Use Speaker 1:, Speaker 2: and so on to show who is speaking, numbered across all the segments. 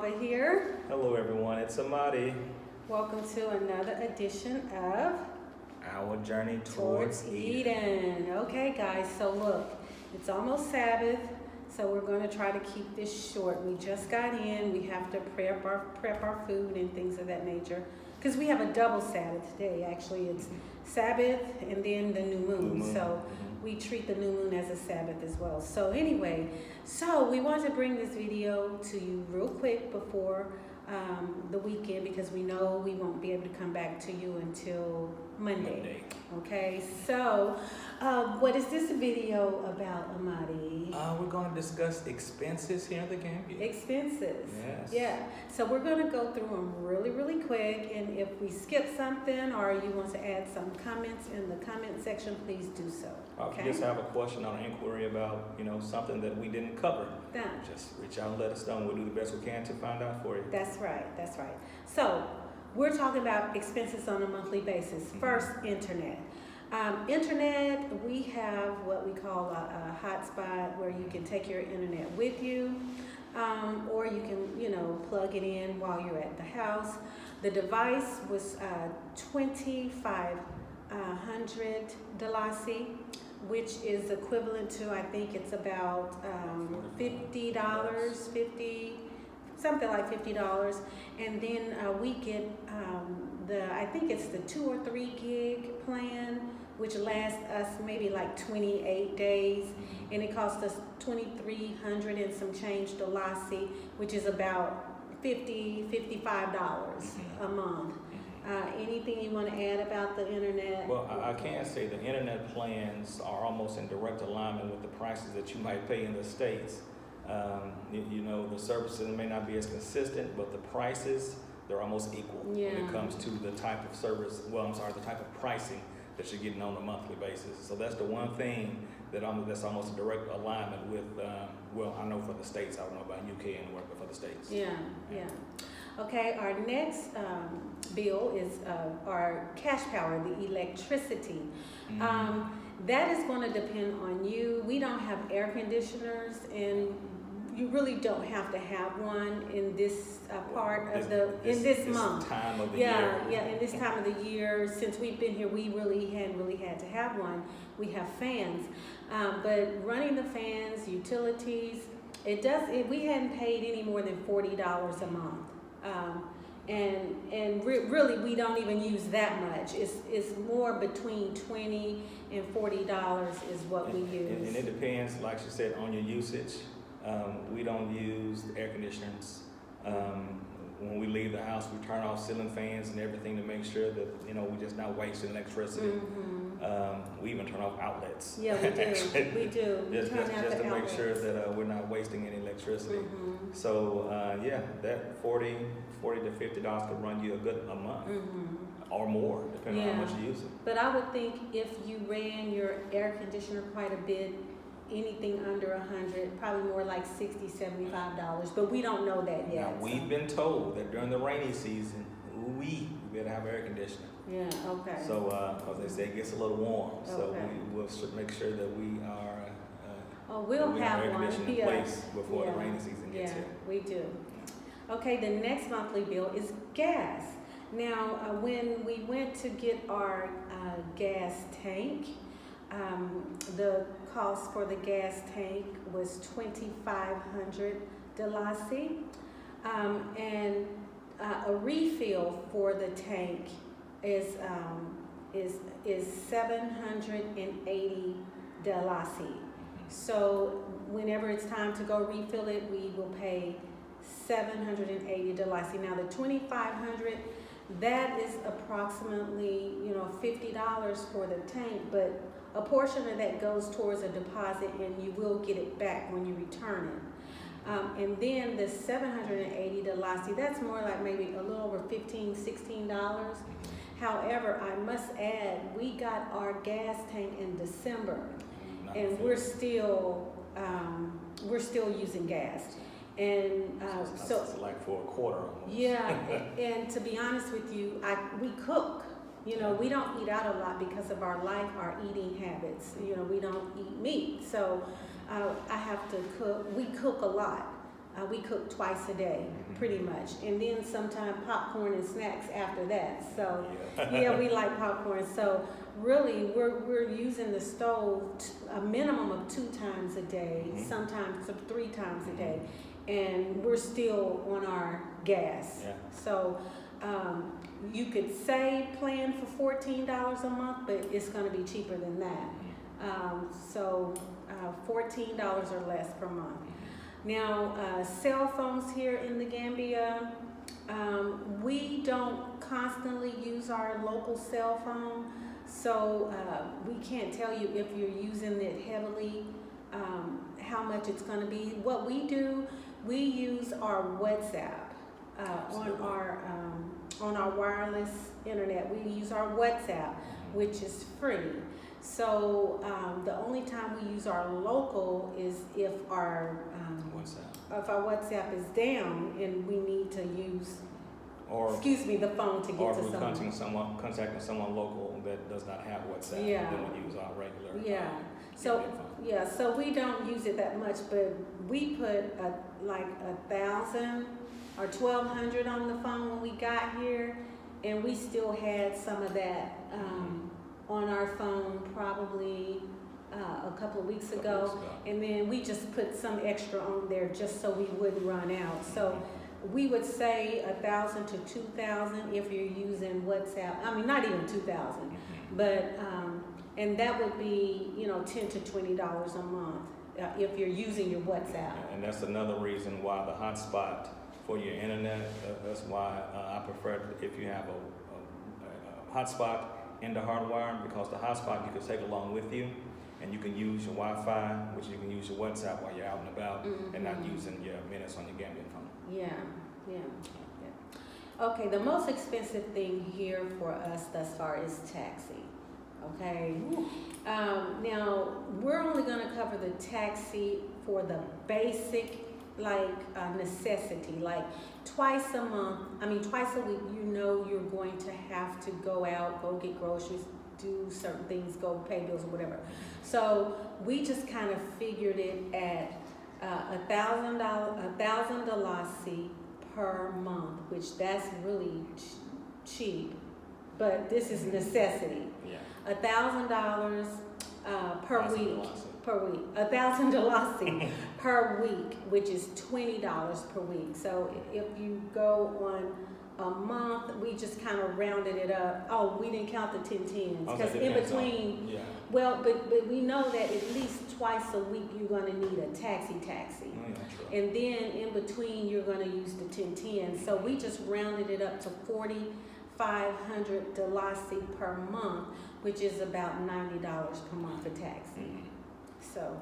Speaker 1: Kamala here.
Speaker 2: Hello everyone, it's Amadi.
Speaker 1: Welcome to another edition of
Speaker 2: Our journey towards
Speaker 1: Eden. Okay guys, so look, it's almost Sabbath, so we're going to try to keep this short. We just got in, we have to prep our food and things of that nature. Because we have a double Sabbath today. Actually, it's Sabbath and then the new moon. So we treat the new moon as a Sabbath as well. So anyway, we wanted to bring this video to you real quick before the weekend, because we know we won't be able to come back to you until Monday. Okay, so what is this video about, Amadi?
Speaker 2: We're going to discuss expenses here in the Gambia.
Speaker 1: Expenses.
Speaker 2: Yes.
Speaker 1: Yeah. So we're going to go through them really quick, and if we skip something or you want to add some comments in the comment section, please do so.
Speaker 2: If you just have a question or an inquiry about, something that we didn't cover, just reach out and let us know. We'll do the best we can to find out for you.
Speaker 1: That's right. So we're talking about expenses on a monthly basis. First, internet. Internet, we have what we call a hotspot where you can take your internet with you, or you can, plug it in while you're at the house. The device was $2,500 Dalasi, which is equivalent to, I think it's about $50, something like $50. And then we get I think it's the 2 or 3 gig plan, which lasts us maybe like 28 days, and it costs us $2,300 and some change Dalasi, which is about $55 a month. Anything you want to add about the internet?
Speaker 2: Well, I can say the internet plans are almost in direct alignment with the prices that you might pay in the States. The services may not be as consistent, but the prices, they're almost equal when it comes to the type of service, the type of pricing that you're getting on a monthly basis. So that's the one thing that's almost a direct alignment with, I know for the States, I don't know about UK and work, but for the States.
Speaker 1: Yeah. Okay, our next bill is our cash power, the electricity. That is going to depend on you. We don't have air conditioners, and you really don't have to have one in this in this month.
Speaker 2: Time of the
Speaker 1: year.
Speaker 2: Yeah,
Speaker 1: in this time of the year. Since we've been here, we hadn't had to have one. We have fans, but running the fans, utilities, we hadn't paid any more than $40 a month. And really, we don't even use that much. It's more between $20 and $40 is what we use.
Speaker 2: And it depends, like she said, on your usage. We don't use air conditioners. When we leave the house, we turn off ceiling fans and everything to make sure that we're just not wasting electricity. We even turn off outlets.
Speaker 1: Yeah, we do. We do.
Speaker 2: Just to make sure that we're not wasting any electricity. So that $40 to $50 could run you a month or more, depending on how much you use it.
Speaker 1: But I would think if you ran your air conditioner quite a bit, anything under 100, probably more like $60, $75. But we don't know that yet.
Speaker 2: Now, we've been told that during the rainy season, we better have air conditioning.
Speaker 1: Yeah, okay.
Speaker 2: So, because they say it gets a little warm, so we will make sure that we are.
Speaker 1: We'll have
Speaker 2: air
Speaker 1: one
Speaker 2: conditioning in place before the rainy season gets here.
Speaker 1: We do. Okay, the next monthly bill is gas. Now, when we went to get our gas tank, the cost for the gas tank was $2,500 Dalasi, and a refill for the tank is $780 Dalasi. So whenever it's time to go refill it, we will pay $780 Dalasi. Now the $2,500, that is approximately $50 for the tank, but a portion of that goes towards a deposit, and you will get it back when you return it. And then the $780 Dalasi, that's more like maybe a little over $15, $16. However, I must add, we got our gas tank in December, and we're still using gas. And
Speaker 2: so it's like for a quarter almost.
Speaker 1: Yeah, and to be honest with you, we cook. We don't eat out a lot because of our eating habits. We don't eat meat, so I have to cook. We cook a lot. we cook twice a day, pretty much, and then sometimes popcorn and snacks after that. So, yeah, we like popcorn. So, really, we're using the stove a minimum of 2 times a day, sometimes 3 times a day, and we're still on our gas.
Speaker 2: Yeah.
Speaker 1: So, you could say plan for $14 a month, but it's going to be cheaper than that. So, $14 or less per month. Now, cell phones here in the Gambia, we don't constantly use our local cell phone, so we can't tell you if you're using it heavily, how much it's going to be. What we do, we use our WhatsApp on our wireless internet. We use our WhatsApp, which is free. So the only time we use our local is if our WhatsApp is down and we need to use the phone to get to someone.
Speaker 2: Contacting someone local that does not have WhatsApp.
Speaker 1: Yeah.
Speaker 2: Then we use our regular.
Speaker 1: So we don't use it that much, but we put like 1,000 or 1,200 on the phone when we got here, and we still had some of that on our phone probably a couple of weeks ago, and then we just put some extra on there just so we wouldn't run out. So we would say 1,000 to 2,000 if you're using WhatsApp. I mean, not even 2,000, but and that would be $10 to $20 a month if you're using your WhatsApp.
Speaker 2: And that's another reason why the hotspot for your internet. That's why I prefer if you have a hotspot in the hardwire, because the hotspot you can take along with you, and you can use your Wi-Fi, which you can use your WhatsApp while you're out and about, and not using your minutes on your Gambian phone.
Speaker 1: Yeah. Okay, the most expensive thing here for us thus far is taxi. Okay. Now we're only going to cover the taxi for the basic necessity, like twice a month. I mean, twice a week. You're going to have to go out, go get groceries, do certain things, go pay bills or whatever. So we just kind of figured it at $1,000 dalasi per month, which that's really cheap, but this is necessity.
Speaker 2: Yeah.
Speaker 1: $1,000 per week. $1,000 dalasi per week, which is $20 per week. So if you go on a month, we just kind of rounded it up. Oh, we didn't count the 10/10s because in between. Well, but we know that at least twice a week you're going to need a taxi, and then in between you're going to use the 10/10. So we just rounded it up to 4,500 dalasi per month, which is about $90 per month for taxi. So.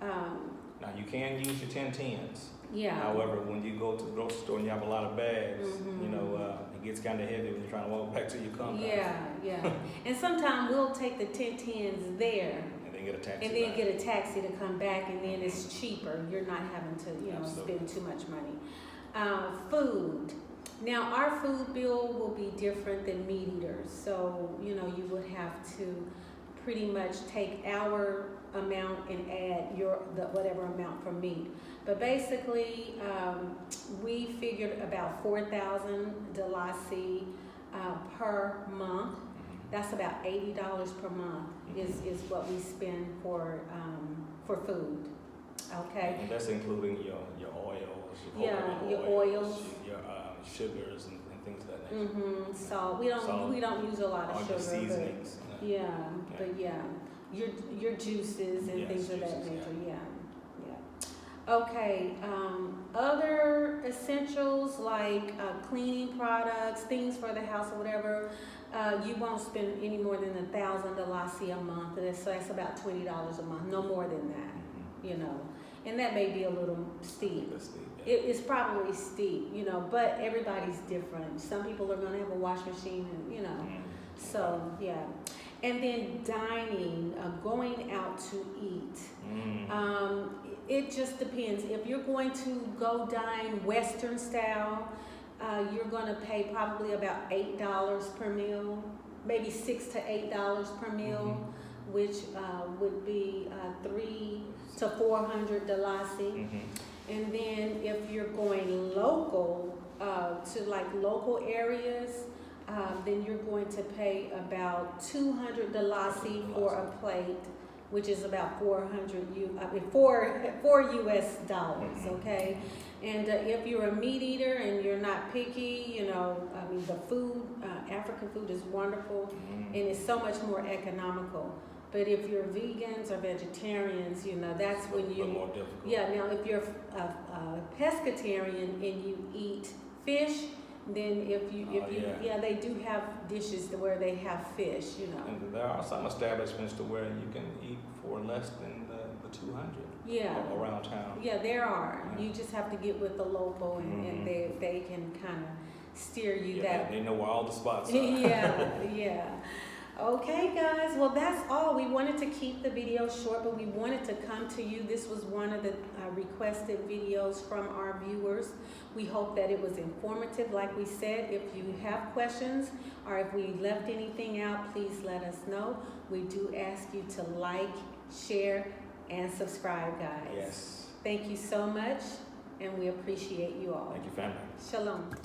Speaker 2: Now you can use your 10/10s.
Speaker 1: Yeah.
Speaker 2: However, when you go to the grocery store and you have a lot of bags, it gets kind of heavy when you're trying to walk back to your compound.
Speaker 1: Yeah. And sometimes we'll take the 10/10s there.
Speaker 2: And then get a taxi.
Speaker 1: And then get a taxi to come back, and then it's cheaper. You're not having to, spend too much money. Food. Now our food bill will be different than meat eaters. So, you would have to pretty much take our amount and add whatever amount for meat. But basically, we figured about 4,000 dalasi per month. That's about $80 per month is what we spend for food. Okay.
Speaker 2: And that's including your oils,
Speaker 1: your oils,
Speaker 2: your sugars and things of that nature.
Speaker 1: Salt. We don't use a lot of sugar.
Speaker 2: Seasonings.
Speaker 1: But your juices and things of that nature. Yeah. Okay. Other essentials like cleaning products, things for the house or whatever. You won't spend any more than 1,000 dalasi a month. So that's about $20 a month. No more than that. And that may be a little steep. It's probably steep, but everybody's different. Some people are going to have a wash machine, and so yeah. And then dining, going out to eat. It just depends. If you're going to go dine Western style, you're going to pay probably about $8 per meal, maybe $6 to $8 per meal, which would be 300 to 400 dalasi. And then if you're going local, to like local areas, then you're going to pay about 200 dalasi for a plate, which is about 4 US dollars, okay? And if you're a meat eater and you're not picky, you know, I mean, the food, African food is wonderful and it's so much more economical. But if you're vegans or vegetarians, you know, that's when you,
Speaker 2: more difficult.
Speaker 1: yeah, now if you're a pescatarian and you eat fish, then yeah, they do have dishes where they have fish, you know.
Speaker 2: And there are some establishments to where you can eat for less than the 200 around town.
Speaker 1: Yeah, there are.
Speaker 2: Yeah.
Speaker 1: You just have to get with the local and they can kind of steer you that.
Speaker 2: They know where all the spots are.
Speaker 1: Yeah. Okay, guys. Well, that's all. We wanted to keep the video short, but we wanted to come to you. This was one of the requested videos from our viewers. We hope that it was informative. Like we said, if you have questions or if we left anything out, please let us know. We do ask you to like, share, and subscribe, guys.
Speaker 2: Yes.
Speaker 1: Thank you so much, and we appreciate you all.
Speaker 2: Thank you, family.
Speaker 1: Shalom.